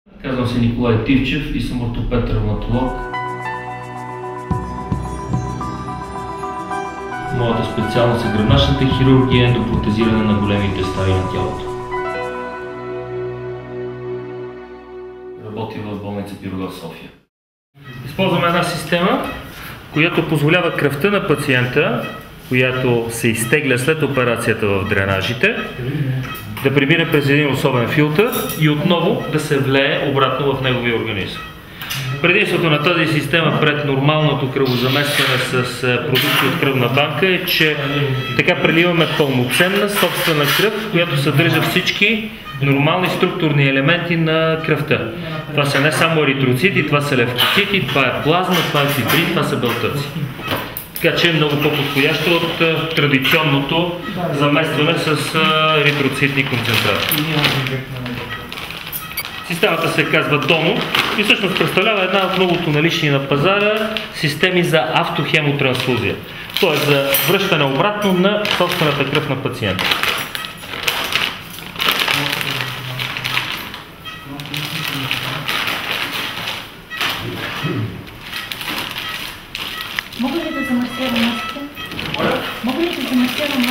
Казвам се Николай Тивчев и съм ортопед-ревматолог. Моята специалност е гръбначната хирургия, ендопротезиране на големите стави на тялото. Работя в болница Пирогов, София. Използваме една система, която позволява кръвта на пациента, която се изтегля след операцията в дренажите, да премине през един особен филтър и отново да се влее обратно в неговия организъм. Предимството на тази система пред нормалното кръвозаместване с продукти от кръвна банка е, че така преливаме пълноценна собствена кръв, която съдържа всички нормални структурни елементи на кръвта. Това са не само еритроцити, това са левкоцити, това е плазма, това е фибрин, това са белтъци. Така че е много по-подходящо от традиционното заместване с еритроцитни концентрати. Системата се казва ДОНО и всъщност представлява една от многото налични на пазара системи за автохемотрансфузия, т.е. за връщане обратно на собствената кръв на пациента. Мога ли да замърсявам маската? Мога ли да замърсявам